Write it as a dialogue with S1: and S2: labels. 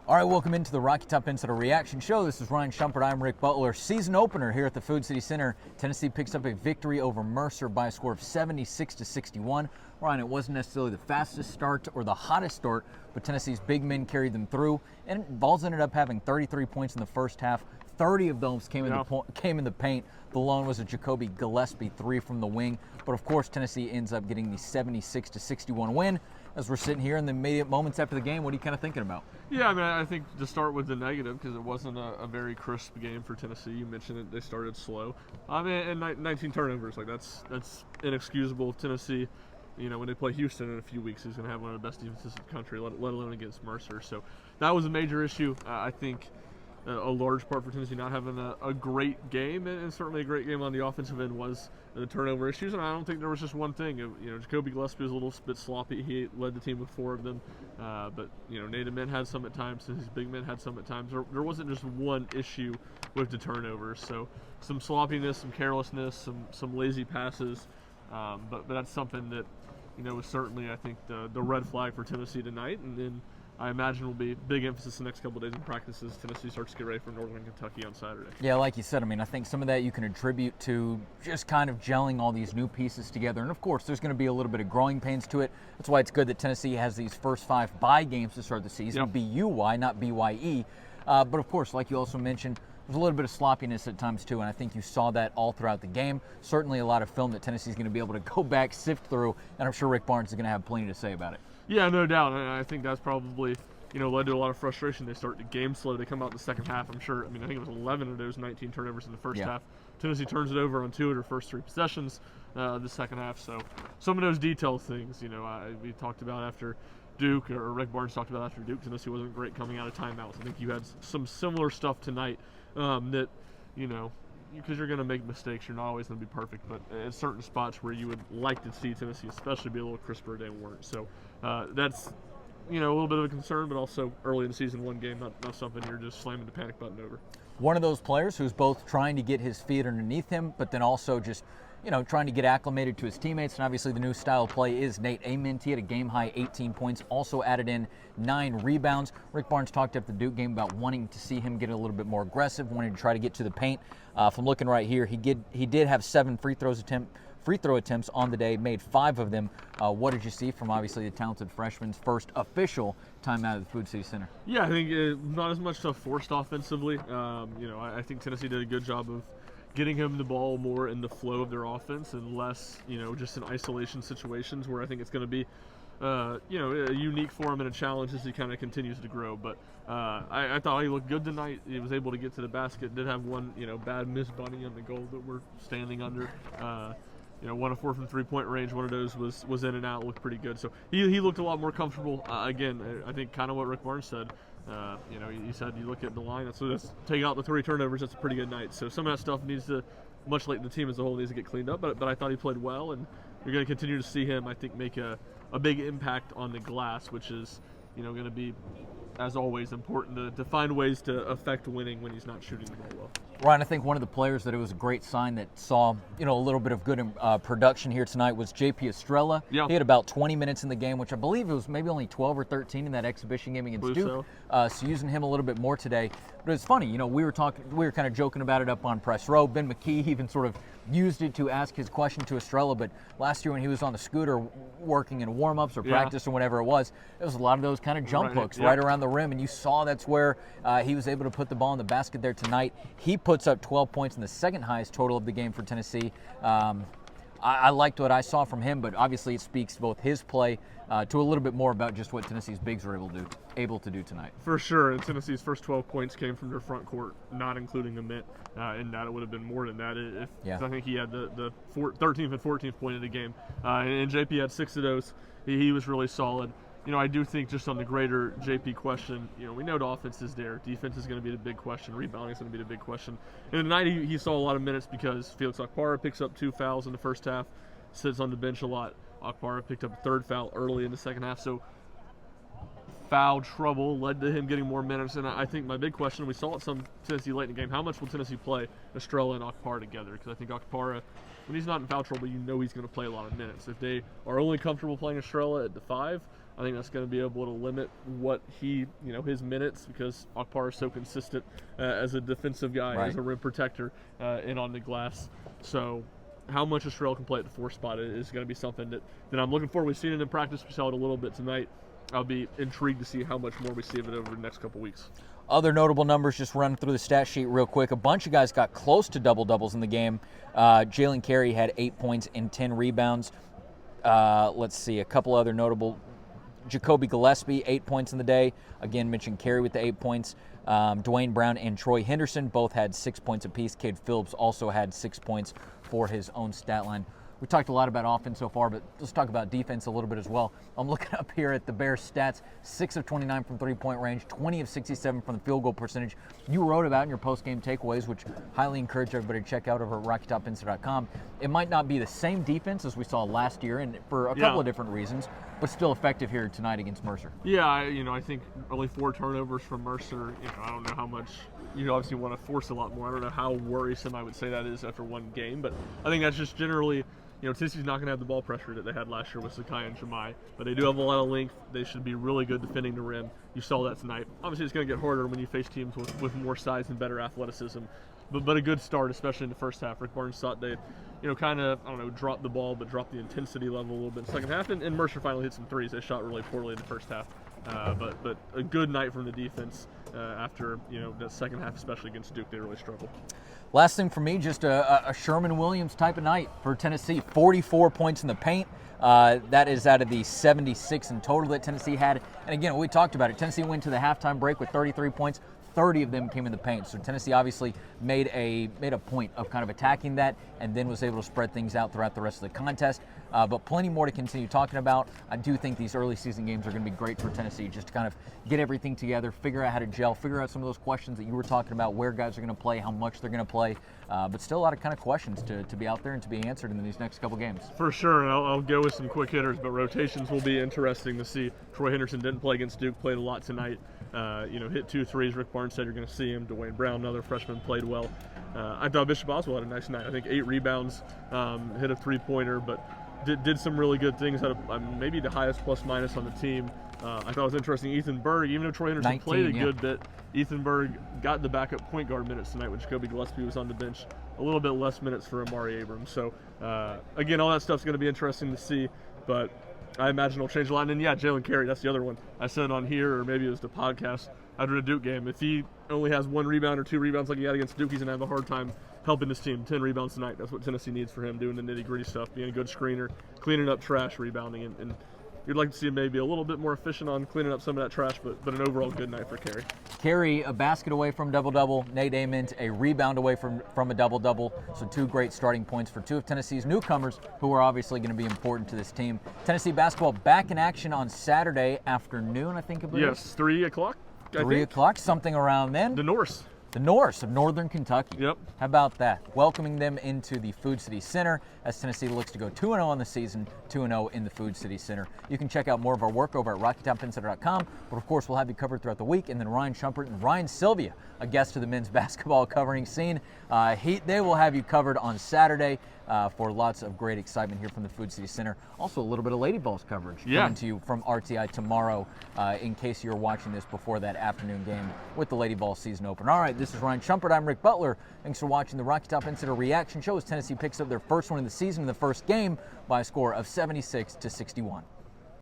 S1: All right, welcome into the Rocky Top Insider Reaction Show. This is Ryan Schumpert. I'm Rick Butler. Season opener here at the Food City Center. Tennessee picks up a victory over Mercer by a score of 76-61. Ryan, it wasn't necessarily the fastest start or the hottest start, but Tennessee's big men carried them through, and Vols ended up having 33 points in the first half. 30 of those came in the paint. The lone was a Jacoby Gillespie three from the wing. But of course, Tennessee ends up getting the 76-61 win. As we're sitting here in the immediate moments after the game, what are you kind of thinking about?
S2: Yeah, I mean, I think to start with the negative, because it wasn't a very crisp game for Tennessee. You mentioned it; they started slow. I mean, and 19 turnovers, like that's inexcusable. Tennessee, you know, when they play Houston in a few weeks, he's going to have one of the best defenses in the country, let alone against Mercer. So that was a major issue. I think a large part for Tennessee not having a great game, and certainly a great game on the offensive end, was the turnover issues. And I don't think there was just one thing. You know, Jacoby Gillespie was a little bit sloppy. He led the team with 4 of them. But, you know, Ament had some at times, and his big men had some at times. There wasn't just one issue with the turnovers. So some sloppiness, some carelessness, some lazy passes. But that's something that, you know, was certainly, I think, the red flag for Tennessee tonight. And then I imagine will be big emphasis the next couple of days in practices. Tennessee starts to get ready for Northern Kentucky on Saturday.
S1: Yeah, like you said, I mean, I think some of that you can attribute to just kind of gelling all these new pieces together. And of course, there's going to be a little bit of growing pains to it. That's why it's good that Tennessee has these first 5 bye games to start the season. Yep. B-U-Y, not B-Y-E. But of course, like you also mentioned, there's a little bit of sloppiness at times too, and I think you saw that all throughout the game. Certainly a lot of film that Tennessee's going to be able to go back, sift through, and I'm sure Rick Barnes is going to have plenty to say about it.
S2: Yeah, no doubt. And I think that's probably, you know, led to a lot of frustration. They start the game slow. They come out in the second half. I'm sure. I mean, I think it was 11 of those 19 turnovers in the first half. Tennessee turns it over on 2 of their first 3 possessions the second half. So some of those detail things, you know, we talked about after Duke, or Rick Barnes talked about after Duke, Tennessee wasn't great coming out of timeouts. I think you had some similar stuff tonight that, you know, because you're going to make mistakes, you're not always going to be perfect, but at certain spots where you would like to see Tennessee especially be a little crisper, they weren't. So that's, you know, a little bit of a concern, but also early in the season, one game, not something you're just slamming the panic button over.
S1: One of those players who's both trying to get his feet underneath him, but then also just, you know, trying to get acclimated to his teammates. And obviously the new style of play is Nate Ament. He had a game-high 18 points, also added in 9 rebounds. Rick Barnes talked after the Duke game about wanting to see him get a little bit more aggressive, wanting to try to get to the paint. From looking right here, he did have 7 free throw attempts on the day, made 5 of them. What did you see from obviously the talented freshman's first official time out of the Food City Center?
S2: Yeah, I think not as much stuff forced offensively. You know, I think Tennessee did a good job of getting him the ball more in the flow of their offense and less, you know, just in isolation situations where I think it's going to be, you know, unique for him and a challenge as he kind of continues to grow. But I thought he looked good tonight. He was able to get to the basket. Did have one, you know, bad miss bunny on the goal that we're standing under. You know, 1 of 4 from 3-point range. One of those was in and out, looked pretty good. So he looked a lot more comfortable. Again, I think kind of what Rick Barnes said. You know, he said you look at the line, so let's take out the 3 turnovers. That's a pretty good night. So some of that stuff needs to, much like the team as a whole, needs to get cleaned up. But I thought he played well, and you're going to continue to see him, I think, make a big impact on the glass, which is, you know, going to be, as always, important to find ways to affect winning when he's not shooting the ball well.
S1: Ryan, I think one of the players that it was a great sign that saw, you know, a little bit of good production here tonight was J.P. Estrella. Yeah. He had about 20 minutes in the game, which I believe it was maybe only 12 or 13 in that exhibition game against Duke. So using him a little bit more today. But it's funny, you know, we were kind of joking about it up on press row. Ben McKee even sort of used it to ask his question to Estrella, but last year when he was on the scooter working in warm-ups or practice or whatever it was a lot of those kind of jump hooks right around the rim, and you saw that's where he was able to put the ball in the basket there tonight. He puts up 12 points in the second highest total of the game for Tennessee. I liked what I saw from him, but obviously it speaks to both his play to a little bit more about just what Tennessee's bigs were able to do tonight.
S2: For sure, and Tennessee's first 12 points came from their front court, not including Ament, and that it would have been more than that. I think he had the 13th and 14th point of the game, and JP had 6 of those. He was really solid. You know, I do think just on the greater JP question, you know, we know the offense is there. Defense is going to be the big question. Rebounding is going to be the big question. And tonight he saw a lot of minutes because Felix Okpara picks up 2 fouls in the first half, sits on the bench a lot. Okpara picked up a 3rd foul early in the second half. So foul trouble led to him getting more minutes. And I think my big question, we saw it some Tennessee late in the game, how much will Tennessee play Estrella and Okpara together? Because I think Okpara, when he's not in foul trouble, you know he's going to play a lot of minutes. If they are only comfortable playing Estrella at the 5, I think that's going to be able to limit what his minutes, because Akpar is so consistent as a defensive guy,
S1: right,
S2: as a rim protector, and on the glass. So how much Estrella can play at the 4 spot is going to be something that I'm looking for. We've seen it in practice. We saw it a little bit tonight. I'll be intrigued to see how much more we see of it over the next couple weeks.
S1: Other notable numbers, just running through the stat sheet real quick. A bunch of guys got close to double-doubles in the game. Jalen Carey had 8 points and 10 rebounds. Let's see, a couple other notable. Jacoby Gillespie, 8 points in the day. Again, mentioned Carey with the 8 points. Dwayne Brown and Troy Henderson both had 6 points apiece. Cade Phillips also had 6 points for his own stat line. We talked a lot about offense so far, but let's talk about defense a little bit as well. I'm looking up here at the Bears stats: 6 of 29 from three-point range, 20 of 67 from the field goal percentage. You wrote about in your post-game takeaways, which highly encourage everybody to check out over at RockyTopInsta.com. It might not be the same defense as we saw last year, and for a couple of different reasons, but still effective here tonight against Mercer.
S2: Yeah, I think only 4 turnovers from Mercer. I don't know how much. You obviously want to force a lot more. I don't know how worrisome I would say that is after one game, but I think that's just generally. Tennessee's not going to have the ball pressure that they had last year with Sakai and Jemai, but they do have a lot of length. They should be really good defending the rim. You saw that tonight. Obviously, it's going to get harder when you face teams with more size and better athleticism, but a good start, especially in the first half. Rick Barnes thought they, kind of, drop the ball, but drop the intensity level a little bit in the second half, and Mercer finally hit some threes. They shot really poorly in the first half, but a good night from the defense after, that second half, especially against Duke. They really struggled.
S1: Last thing for me, just a Sherman Williams type of night for Tennessee. 44 points in the paint. That is out of the 76 in total that Tennessee had. And again, we talked about it. Tennessee went to the halftime break with 33 points. 30 of them came in the paint. So Tennessee obviously made a point of kind of attacking that, and then was able to spread things out throughout the rest of the contest. But plenty more to continue talking about. I do think these early season games are going to be great for Tennessee, just to kind of get everything together, figure out how to gel, figure out some of those questions that you were talking about, where guys are going to play, how much they're going to play. But still a lot of kind of questions to be out there and to be answered in these next couple games.
S2: For sure, and I'll go with some quick hitters, but rotations will be interesting to see. Troy Henderson didn't play against Duke, played a lot tonight. Hit 2 threes. Rick Barnes said you're going to see him. Dwayne Brown, another freshman, played well. I thought Bishop Oswald had a nice night. I think 8 rebounds, hit a 3-pointer, but did some really good things. Had maybe the highest plus-minus on the team. I thought it was interesting. Ethan Berg, even though Troy Henderson played a good bit, Ethan Berg got the backup point guard minutes tonight when Jacoby Gillespie was on the bench. A little bit less minutes for Amari Abrams. So, again, all that stuff's going to be interesting to see, but I imagine it'll change a lot. And yeah, Jalen Carey, that's the other one. I said on here, or maybe it was the podcast, after the Duke game, if he only has 1 rebound or 2 rebounds like he had against Duke, he's going to have a hard time helping this team. 10 rebounds tonight. That's what Tennessee needs for him, doing the nitty-gritty stuff, being a good screener, cleaning up trash, rebounding, and you'd like to see him maybe a little bit more efficient on cleaning up some of that trash, but an overall good night for Carey.
S1: Carey, a basket away from double-double. Nate Ament, a rebound away from a double-double. So 2 great starting points for 2 of Tennessee's newcomers, who are obviously going to be important to this team. Tennessee basketball back in action on Saturday afternoon, I think it was.
S2: Yes, 3 o'clock.
S1: 3 o'clock, something around then.
S2: The Norse.
S1: The Norse of Northern Kentucky.
S2: Yep.
S1: How about that? Welcoming them into the Food City Center as Tennessee looks to go 2-0 on the season, 2-0 in the Food City Center. You can check out more of our work over at RockyTopInsider.com, but of course we'll have you covered throughout the week. And then Ryan Schumpert and Ryan Sylvia, a guest to the men's basketball covering scene. They will have you covered on Saturday for lots of great excitement here from the Food City Center. Also a little bit of Lady Balls coverage coming to you from RTI tomorrow in case you're watching this before that afternoon game with the Lady Ball season opener. All right, this is Ryan Schumpert. I'm Rick Butler. Thanks for watching the Rocky Top Insider Reaction Show as Tennessee picks up their first win of the season in the first game by a score of 76-61.